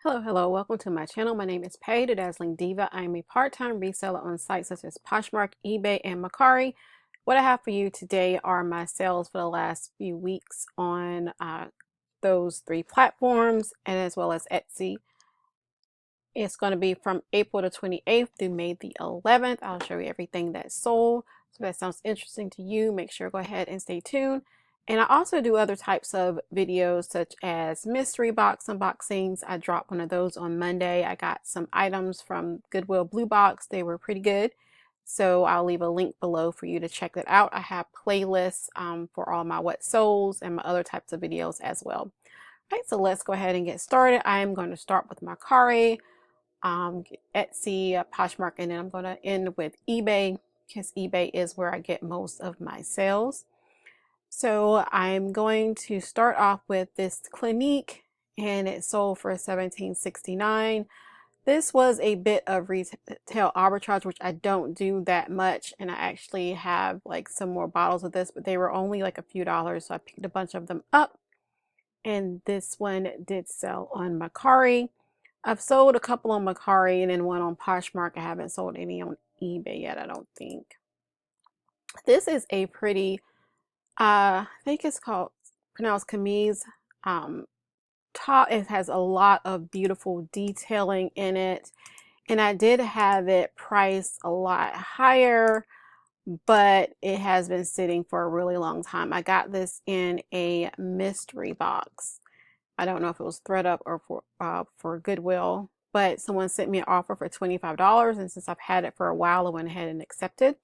Hello, welcome to my channel. My name is Pay the Dazzling Diva. I am a part-time reseller on sites such as Poshmark, eBay, and Mercari. What I have for you today are my sales for the last few weeks on those three platforms, and as well as Etsy. It's going to be from April the 28th through May the 11th. I'll show you everything that's sold. So if that sounds interesting to you, make sure to go ahead and stay tuned. And I also do other types of videos such as mystery box unboxings. I dropped one of those on Monday. I got some items from Goodwill Blue Box. They were pretty good. So I'll leave a link below for you to check that out. I have playlists for all my what souls and my other types of videos as well. All right, so let's go ahead and get started. I am going to start with Mercari, Etsy, Poshmark, and then I'm going to end with eBay because eBay is where I get most of my sales. So I'm going to start off with this Clinique, and it sold for $17.69. This was a bit of retail arbitrage, which I don't do that much, and I actually have like some more bottles of this, but they were only like a few dollars, so I picked a bunch of them up, and this one did sell on Mercari. I've sold a couple on Mercari and then one on Poshmark. I haven't sold any on eBay yet, I don't think. This is a pretty I think it's called pronounced camise top. It has a lot of beautiful detailing in it, and I did have it priced a lot higher, but it has been sitting for a really long time. I got this in a mystery box. I don't know if it was ThredUp or for Goodwill, but someone sent me an offer for $25, and since I've had it for a while, I went ahead and accepted.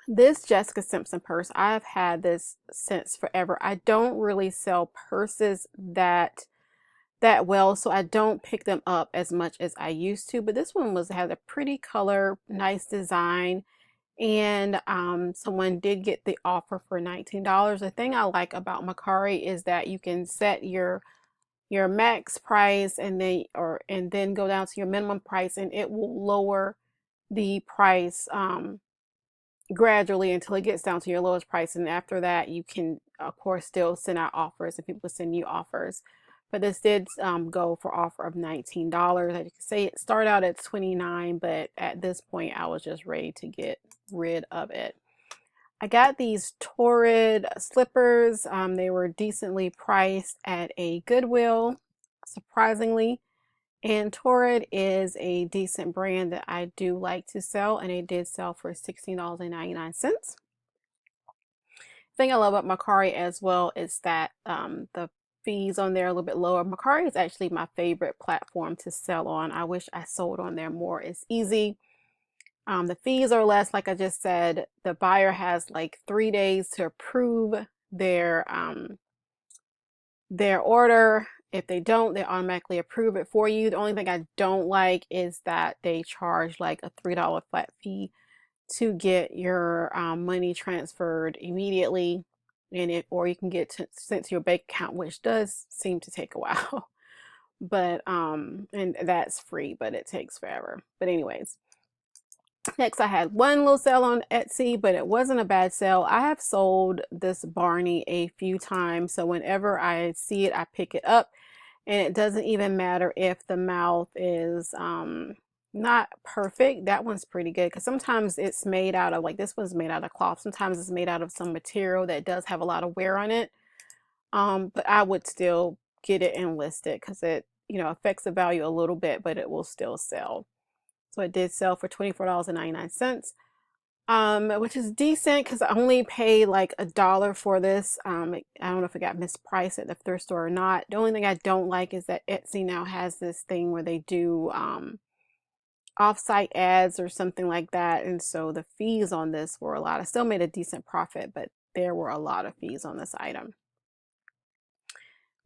This Jessica Simpson purse, I've had this since forever. I don't really sell purses that well, so I don't pick them up as much as I used to. But this one had a pretty color, nice design, and someone did get the offer for $19. The thing I like about Mercari is that you can set your max price and then go down to your minimum price, and it will lower the price gradually until it gets down to your lowest price, and after that you can of course still send out offers and people send you offers. But this did go for offer of $19. As you can say, it started out at $29, but at this point I was just ready to get rid of it. I got these Torrid slippers. They were decently priced at a Goodwill, surprisingly. And Torrid is a decent brand that I do like to sell, and it did sell for $16.99. The thing I love about Mercari as well is that the fees on there are a little bit lower. Mercari is actually my favorite platform to sell on. I wish I sold on there more. It's easy. The fees are less, like I just said. The buyer has like 3 days to approve their order. If they don't, they automatically approve it for you. The only thing I don't like is that they charge like a $3 flat fee to get your money transferred immediately, or you can get sent to your bank account, which does seem to take a while. But and that's free, but it takes forever. But anyways, next I had one little sale on Etsy, but it wasn't a bad sale. I have sold this Barney a few times, so whenever I see it, I pick it up. And it doesn't even matter if the mouth is not perfect. That one's pretty good, because sometimes it's made out of, like this one's made out of cloth. Sometimes it's made out of some material that does have a lot of wear on it. But I would still get it and list it because it, affects the value a little bit, but it will still sell. So it did sell for $24.99. Which is decent because I only paid like $1 for this. I don't know if it got mispriced at the thrift store or not. The only thing I don't like is that Etsy now has this thing where they do off-site ads or something like that, and so the fees on this were a lot. I still made a decent profit, but there were a lot of fees on this item.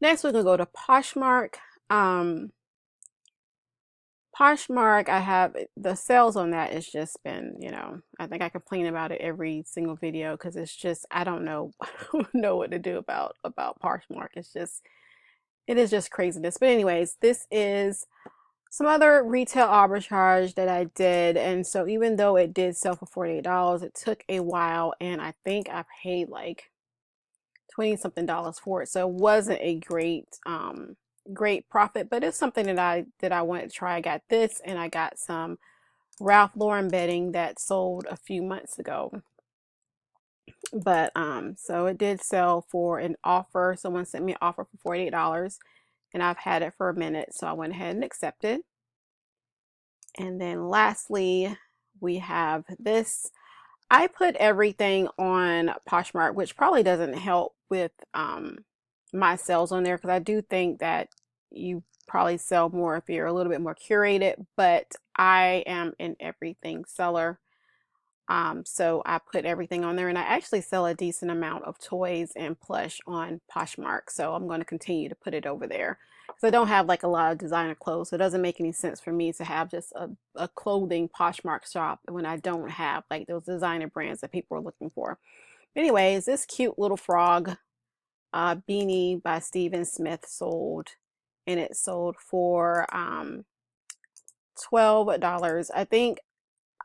Next, we're gonna go to Poshmark. Poshmark, I have the sales on that. It's just been, I think I complain about it every single video because it's just, I don't know, I don't know what to do about Poshmark. It is just craziness. But anyways, this is some other retail arbitrage that I did, and so even though it did sell for $48, it took a while, and I think I paid like 20 something dollars for it. So it wasn't a great great profit, but it's something that I wanted to try. I got this, and I got some Ralph Lauren bedding that sold a few months ago. But so it did sell for an offer. Someone sent me an offer for $48, and I've had it for a minute, so I went ahead and accepted. And then lastly, we have this. I put everything on Poshmark, which probably doesn't help with my sales on there, because I do think that you probably sell more if you're a little bit more curated, but I am an everything seller. So I put everything on there, and I actually sell a decent amount of toys and plush on Poshmark. So I'm going to continue to put it over there, because I don't have like a lot of designer clothes. So it doesn't make any sense for me to have just a clothing Poshmark shop when I don't have like those designer brands that people are looking for. Anyways, this cute little frog beanie by Steven Smith sold, and it sold for $12. I think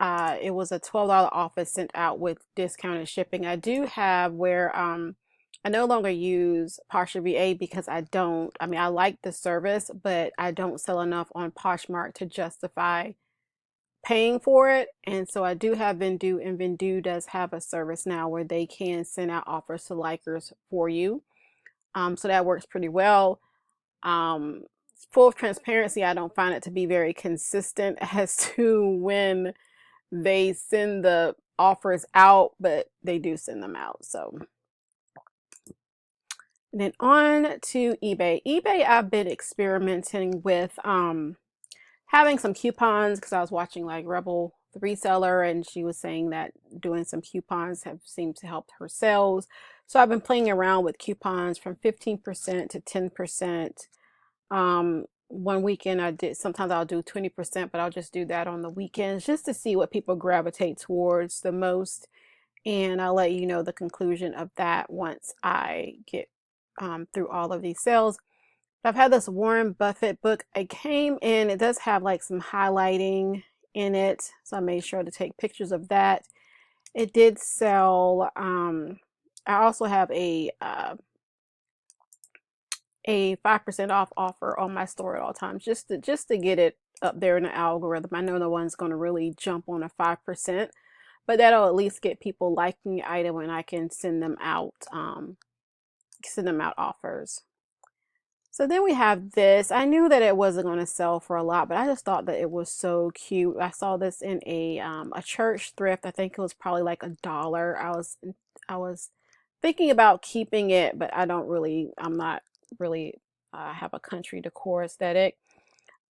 it was a $12 offer sent out with discounted shipping. I do have where I no longer use Poshmark VA, because I mean, I like the service, but I don't sell enough on Poshmark to justify paying for it. And so I do have Vendoo, and Vendoo does have a service now where they can send out offers to likers for you. So that works pretty well. Um, Full of transparency, I don't find it to be very consistent as to when they send the offers out, but they do send them out. So, and then on to eBay. eBay, I've been experimenting with having some coupons, because I was watching like Rebel the reseller, and she was saying that doing some coupons have seemed to help her sales. So I've been playing around with coupons from 15% to 10%. One weekend I did, sometimes I'll do 20%, but I'll just do that on the weekends just to see what people gravitate towards the most. And I'll let you know the conclusion of that once I get through all of these sales. I've had this Warren Buffett book. I came in, it does have like some highlighting in it, so I made sure to take pictures of that. It did sell. I also have a 5% off offer on my store at all times, just to get it up there in the algorithm. I know no one's going to really jump on a 5%, but that'll at least get people liking the item, and I can send them out offers. So then we have this. I knew that it wasn't going to sell for a lot, but I just thought that it was so cute. I saw this in a church thrift. I think it was probably like $1. I was thinking about keeping it, but I'm not really have a country decor aesthetic.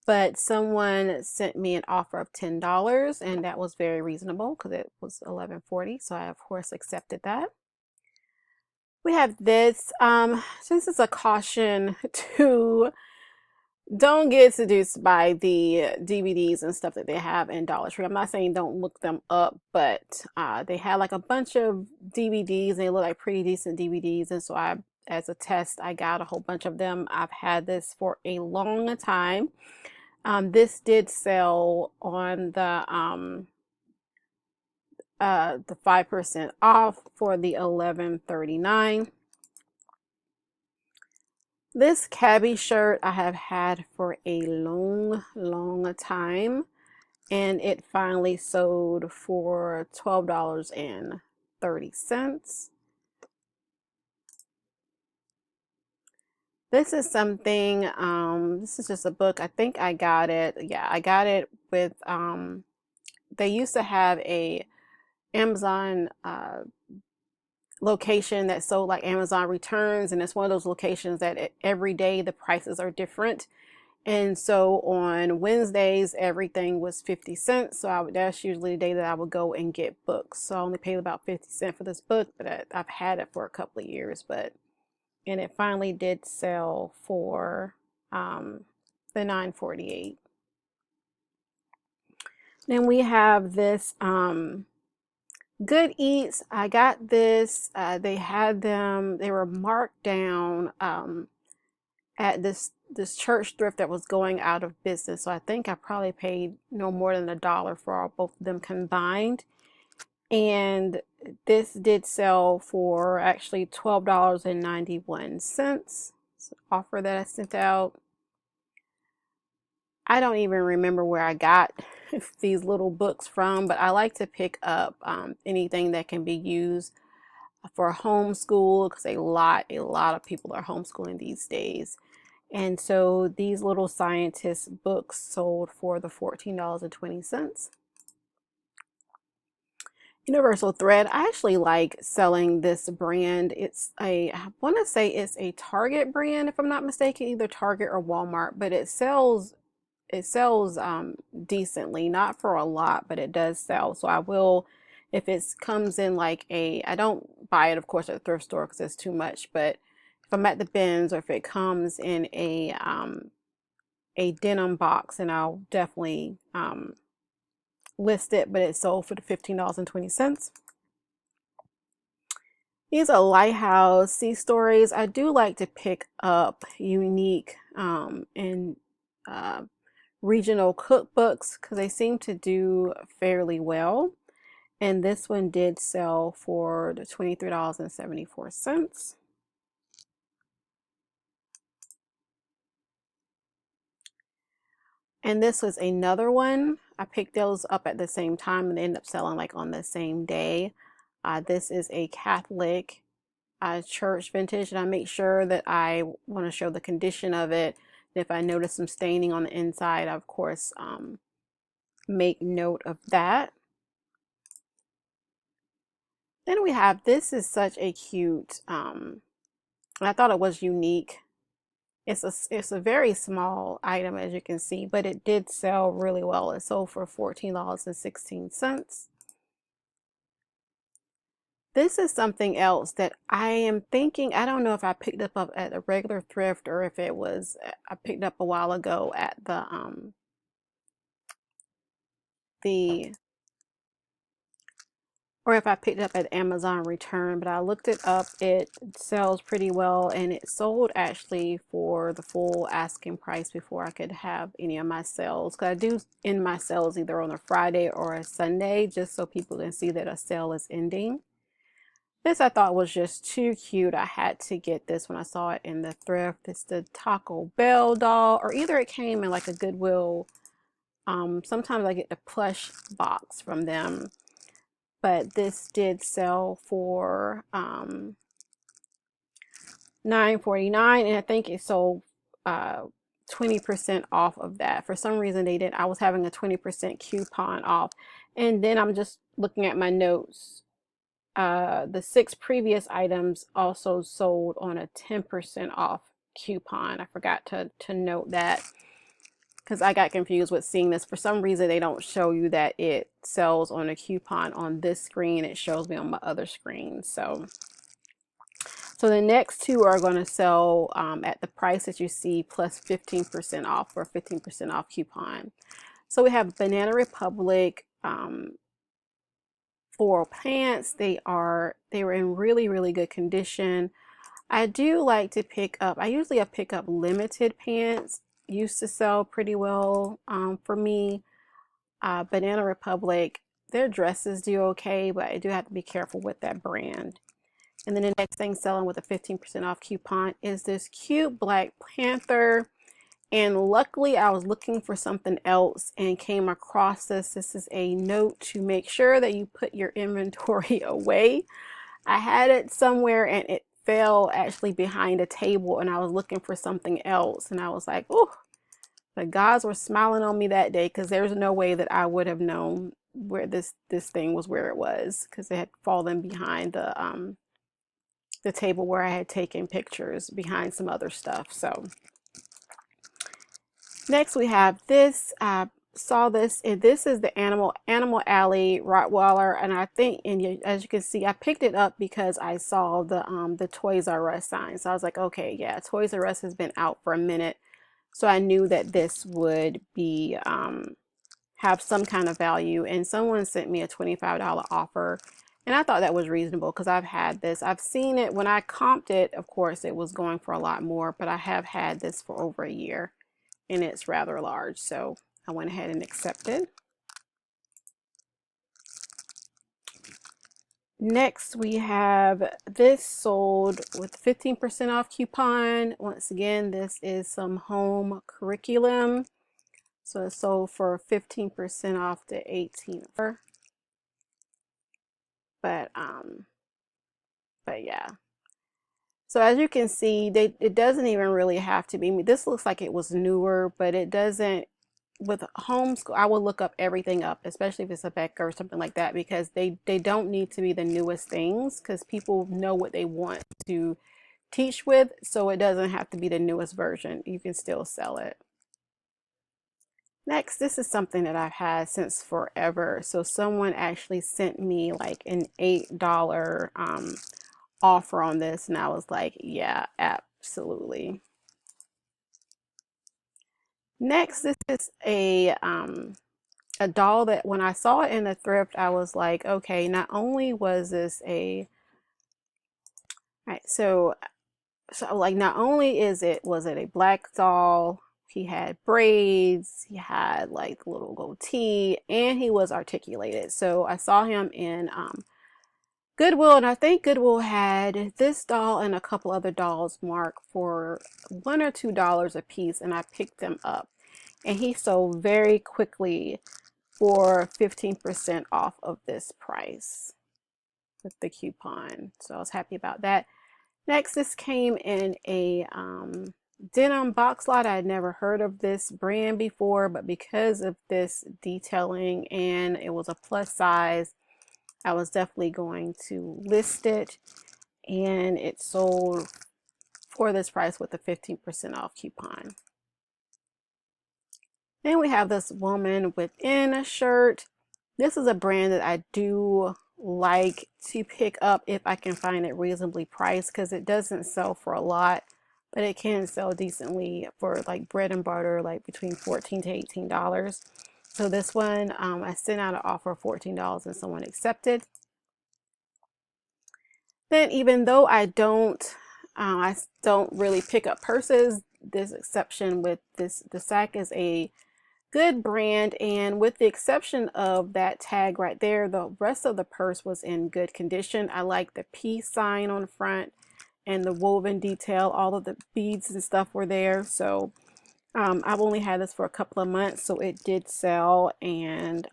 But someone sent me an offer of $10, and that was very reasonable because it was $11.40. So I of course accepted that. We have this. This is a caution to don't get seduced by the DVDs and stuff that they have in Dollar Tree. I'm not saying don't look them up, but they had like a bunch of DVDs, and they look like pretty decent DVDs. And so as a test, I got a whole bunch of them. I've had this for a long time. This did sell on the 5% off for the $11.39. This cabbie shirt I have had for a long time, and it finally sold for $12.30. This is something, this is just a book. I think I got it. Yeah, I got it with, they used to have a Amazon location that sold like Amazon returns, and it's one of those locations that every day the prices are different. And so on Wednesdays, everything was 50 cents. So that's usually the day that I would go and get books. So I only paid about 50 cents for this book, but I've had it for a couple of years. And it finally did sell for the $9.48. Then we have this Good Eats. I got this. They were marked down at this church thrift that was going out of business. So I think I probably paid no more than $1 for both of them combined. And this did sell for actually $12.91. It's an offer that I sent out. I don't even remember where I got these little books from, but I like to pick up anything that can be used for homeschool because a lot of people are homeschooling these days. And so these little scientist books sold for the $14.20. Universal Thread. I actually like selling this brand. I want to say it's a Target brand, if I'm not mistaken, either Target or Walmart, but it sells decently, not for a lot, but it does sell. So I will, if it comes in like I don't buy it, of course, at the thrift store because it's too much, but if I'm at the bins or if it comes in a denim box, and I'll definitely list it, but it's sold for the $15.20. These are Lighthouse Sea Stories. I do like to pick up unique and regional cookbooks because they seem to do fairly well. And this one did sell for the $23.74. And this was another one. I picked those up at the same time and they ended up selling like on the same day. This is a Catholic church vintage, and I make sure that I want to show the condition of it. If I notice some staining on the inside, I, of course, make note of that. Then we have, this is such a cute, I thought it was unique. It's a very small item, as you can see, but it did sell really well. It sold for $14.16. This is something else that I am thinking, I don't know if I picked it up at a regular thrift or if it was, I picked up a while ago at the or if I picked it up at Amazon return, but I looked it up. It sells pretty well, and it sold actually for the full asking price before I could have any of my sales. Because I do end my sales either on a Friday or a Sunday, just so people can see that a sale is ending. This I thought was just too cute. I had to get this when I saw it in the thrift. It's the Taco Bell doll, or either it came in like a Goodwill. Sometimes I get the plush box from them, but this did sell for $9.49, and I think it sold 20% off of that. For some reason they did. I was having a 20% coupon off, and then I'm just looking at my notes. The 6 previous items also sold on a 10% off coupon. I forgot to note that because I got confused with seeing this. For some reason they don't show you that it sells on a coupon on this screen. It shows me on my other screen. So the next two are going to sell at the price that you see plus 15% off, or 15% off coupon. So we have Banana Republic floral pants. They were in really good condition. I do like to pick up, I usually pick up limited pants. Used to sell pretty well for me. Banana Republic, their dresses do okay, but I do have to be careful with that brand. And then the next thing selling with a 15% off coupon is this cute Black Panther. And luckily I was looking for something else and came across this. This is a note to make sure that you put your inventory away. I had it somewhere and it fell actually behind a table, and I was looking for something else, and I was like, oh, the gods were smiling on me that day, because there's no way that I would have known where this thing was, where it was, because it had fallen behind the table where I had taken pictures behind some other stuff. So next we have this. Saw this, and this is the Animal Alley Rottweiler, and I think, and as you can see, I picked it up because I saw the Toys R Us sign. So I was like, okay, yeah, Toys R Us has been out for a minute, so I knew that this would be have some kind of value. And someone sent me a $25 offer, and I thought that was reasonable because I've had this. I've seen it when I comped it. Of course, it was going for a lot more, but I have had this for over a year, and it's rather large, so I went ahead and accepted. Next, we have this sold with 15% off coupon. Once again, this is some home curriculum. So it sold for 15% off the 18. But yeah. So as you can see, it doesn't even really have to be me. This looks like it was newer, but it doesn't. With homeschool, I will look up everything up, especially if it's a Becca or something like that, because they don't need to be the newest things, because people know what they want to teach with, so it doesn't have to be the newest version. You can still sell it. Next, this is something that I've had since forever. So someone actually sent me like an $8 offer on this, and I was like, yeah, absolutely. Next, this is a doll that when I saw it in the thrift, I was like, okay, not only was this a, right, so like not only was it a black doll, he had braids, he had like little goatee, and he was articulated. So I saw him in Goodwill, and I think Goodwill had this doll and a couple other dolls marked for $1 or $2 a piece, and I picked them up. And he sold very quickly for 15% off of this price with the coupon. So I was happy about that. Next, this came in a denim box lot. I had never heard of this brand before, but because of this detailing and it was a plus size, I was definitely going to list it, and it sold for this price with a 15% off coupon. Then we have this woman within a shirt. This is a brand that I do like to pick up if I can find it reasonably priced, because it doesn't sell for a lot, but it can sell decently for like bread and butter, like between $14 to $18. So this one, I sent out an offer of $14 and someone accepted. Then even though I don't really pick up purses, this exception with the sack is a good brand, and with the exception of that tag right there, the rest of the purse was in good condition. I like the peace sign on the front and the woven detail. All of the beads and stuff were there. So I've only had this for a couple of months, so it did sell, and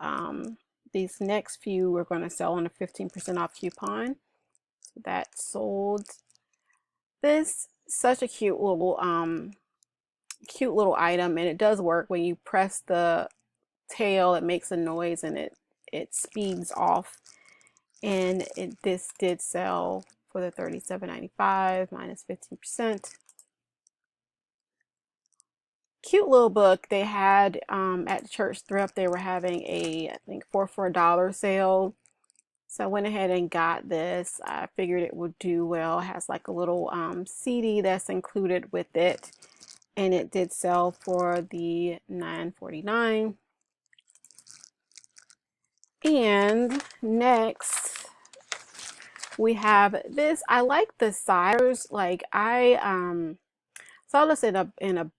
these next few we're going to sell on a 15% off coupon. So that sold. This such a cute little item, and it does work. When you press the tail, it makes a noise and it speeds off, and this did sell for the $37.95 minus 15%. Cute little book they had at the church thrift. They were having a, I think, 4 for $1 sale. So I went ahead and got this. I figured it would do well. It has like a little CD that's included with it, and it did sell for the $9.49. And next we have this. I like the size. Like I saw this in a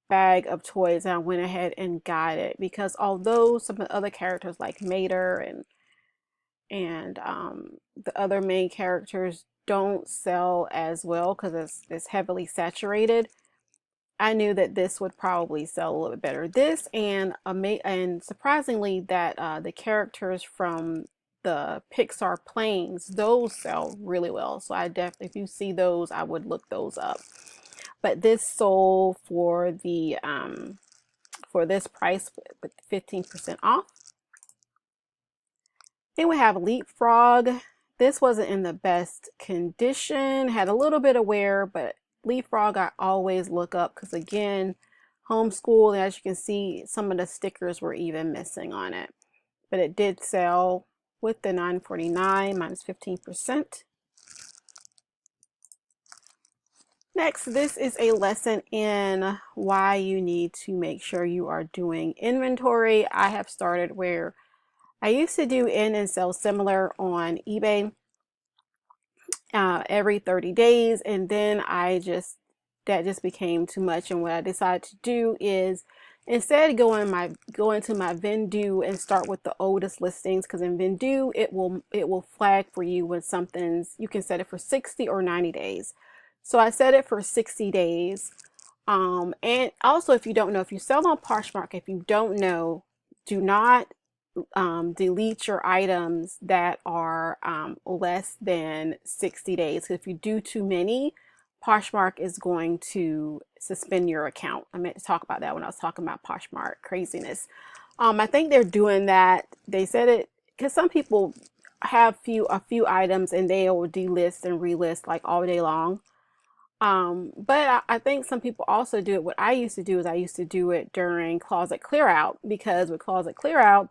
bag of toys, and I went ahead and got it because although some of the other characters like Mater and the other main characters don't sell as well because it's heavily saturated, I knew that this would probably sell a little bit better. This and surprisingly that the characters from the Pixar planes, those sell really well. So I definitely, if you see those, I would look those up. But this sold for the for this price with 15% off. Then we have Leapfrog. This wasn't in the best condition, had a little bit of wear, but Leapfrog I always look up because again, homeschool, as you can see, some of the stickers were even missing on it. But it did sell with the $9.49 minus 15%. Next, this is a lesson in why you need to make sure you are doing inventory. I have started where I used to do in and sell similar on eBay every 30 days, and then that just became too much. And what I decided to do is instead go into my Vendoo and start with the oldest listings, because in Vendoo it will flag for you when something's, you can set it for 60 or 90 days. So I set it for 60 days. And also, if you don't know, if you sell on Poshmark, if you don't know, do not delete your items that are less than 60 days. If you do too many, Poshmark is going to suspend your account. I meant to talk about that when I was talking about Poshmark craziness. I think they're doing that. They said it because some people have a few items and they will delist and relist like all day long. But I think some people also do it. What I used to do is I used to do it during closet clear out, because with closet clear out,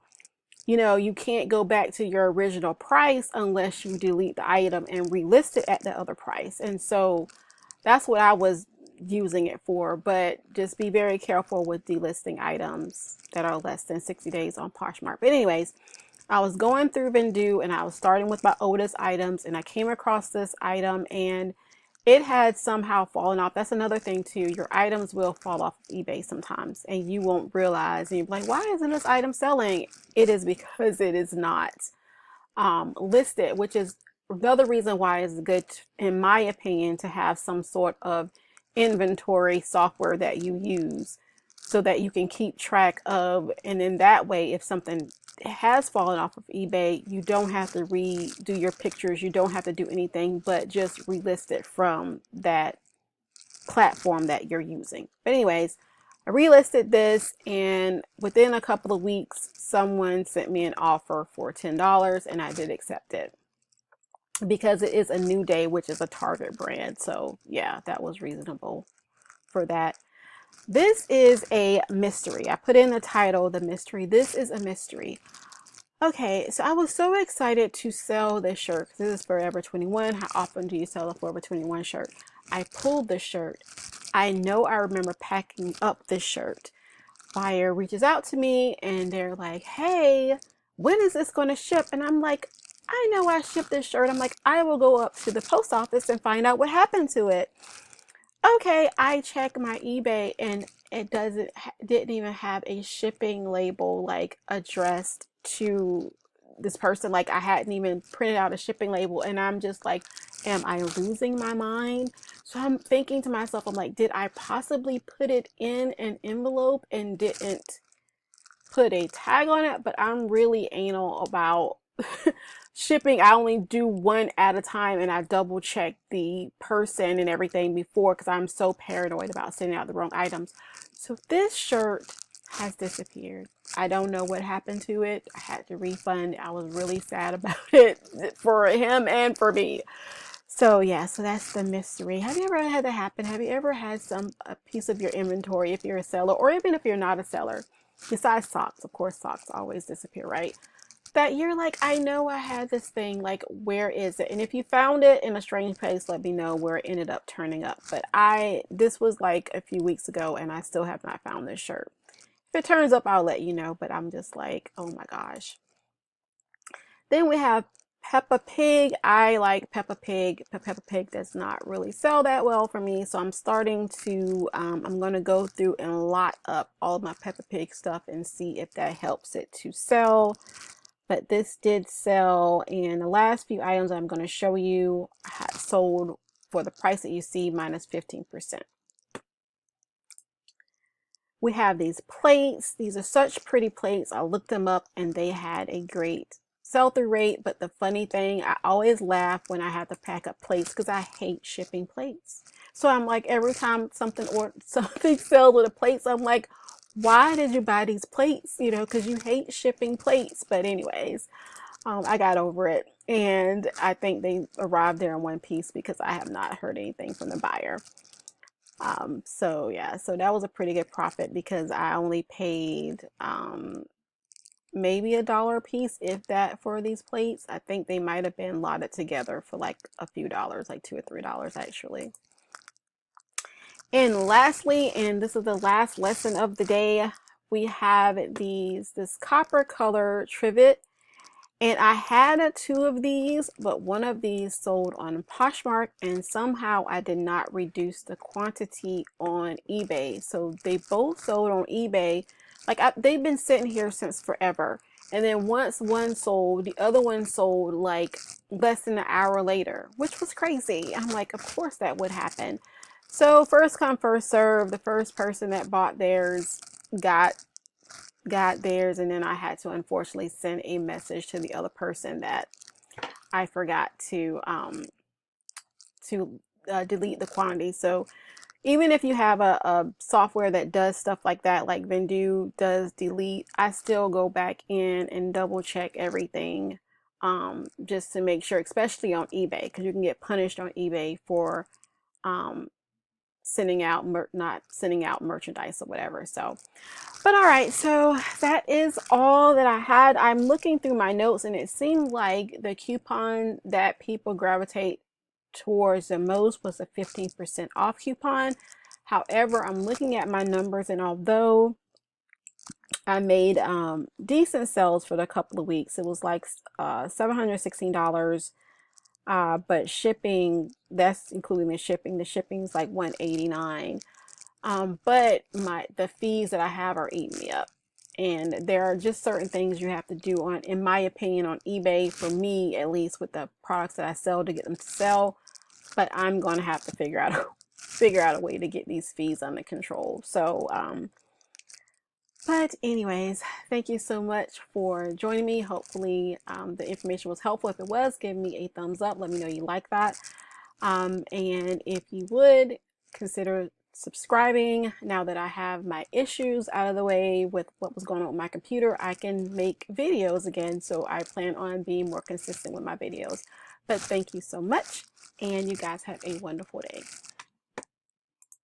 you know, you can't go back to your original price unless you delete the item and relist it at the other price. And so that's what I was using it for. But just be very careful with delisting items that are less than 60 days on Poshmark. But anyways, I was going through Vendu and I was starting with my oldest items, and I came across this item and it had somehow fallen off. That's another thing too. Your items will fall off of eBay sometimes and you won't realize, and you're like, why isn't this item selling? It is because it is not listed, which is another reason why it's good, in my opinion, to have some sort of inventory software that you use so that you can keep track of. And in that way, if something has fallen off of eBay, you don't have to redo your pictures. You don't have to do anything but just relist it from that platform that you're using. But anyways, I relisted this, and within a couple of weeks, someone sent me an offer for $10, and I did accept it because it is a New Day, which is a Target brand. So yeah, that was reasonable for that. This is a mystery. I put in the title, the mystery. This is a mystery. Okay, so I was so excited to sell this shirt. This is Forever 21. How often do you sell a Forever 21 shirt? I pulled the shirt. I know I remember packing up this shirt. Buyer reaches out to me and they're like, hey, when is this going to ship? And I'm like, I know I shipped this shirt. I'm like, I will go up to the post office and find out what happened to it. Okay, I check my eBay and it didn't even have a shipping label like addressed to this person. Like I hadn't even printed out a shipping label, and I'm just like, am I losing my mind? So I'm thinking to myself, I'm like, did I possibly put it in an envelope and didn't put a tag on it? But I'm really anal about shipping. I only do one at a time, and I double check the person and everything before, because I'm so paranoid about sending out the wrong items. So this shirt has disappeared. I don't know what happened to it. I had to refund. I was really sad about it for him and for me. So yeah, so that's the mystery. Have you ever had that happen? Have you ever had a piece of your inventory, if you're a seller or even if you're not a seller, besides socks, of course, socks always disappear, right? That you're like, I know I had this thing, like, where is it? And if you found it in a strange place, let me know where it ended up turning up. But this was like a few weeks ago and I still have not found this shirt. If it turns up, I'll let you know, but I'm just like, oh my gosh. Then we have Peppa Pig. I like Peppa Pig, but Peppa Pig does not really sell that well for me. So I'm starting to, I'm going to go through and lot up all of my Peppa Pig stuff and see if that helps it to sell. But this did sell, and the last few items I'm going to show you sold for the price that you see minus 15%. We have these plates. These are such pretty plates. I looked them up and they had a great sell-through rate. But the funny thing, I always laugh when I have to pack up plates because I hate shipping plates. So I'm like, every time something sells with the plates, I'm like, why did you buy these plates? You know, because you hate shipping plates. But anyways, I got over it. And I think they arrived there in one piece because I have not heard anything from the buyer. So yeah, so that was a pretty good profit because I only paid maybe $1 a piece, if that, for these plates. I think they might have been lotted together for like a few dollars, like $2 or $3 actually. And lastly, and this is the last lesson of the day, we have this copper color trivet. And I had two of these, but one of these sold on Poshmark, and somehow I did not reduce the quantity on eBay. So they both sold on eBay. Like they've been sitting here since forever. And then once one sold, the other one sold like less than an hour later, which was crazy. I'm like, of course that would happen. So first come, first serve. The first person that bought theirs got theirs, and then I had to unfortunately send a message to the other person that I forgot to delete the quantity. So even if you have a software that does stuff like that, like Vendu does delete, I still go back in and double check everything, just to make sure, especially on eBay, because you can get punished on eBay for um, not sending out merchandise or whatever. So, but all right, so that is all that I had. I'm looking through my notes, and it seemed like the coupon that people gravitate towards the most was a 15% off coupon. However, I'm looking at my numbers, and although I made decent sales for the couple of weeks, it was like $716. But shipping, that's including the shipping. The shipping is like $189. But the fees that I have are eating me up. And there are just certain things you have to do on, in my opinion, on eBay, for me at least, with the products that I sell, to get them to sell. But I'm going to have to figure out a way to get these fees under control. So, but anyways, thank you so much for joining me. Hopefully, the information was helpful. If it was, give me a thumbs up. Let me know you like that. And if you would, consider subscribing. Now that I have my issues out of the way with what was going on with my computer, I can make videos again. So I plan on being more consistent with my videos. But thank you so much, and you guys have a wonderful day.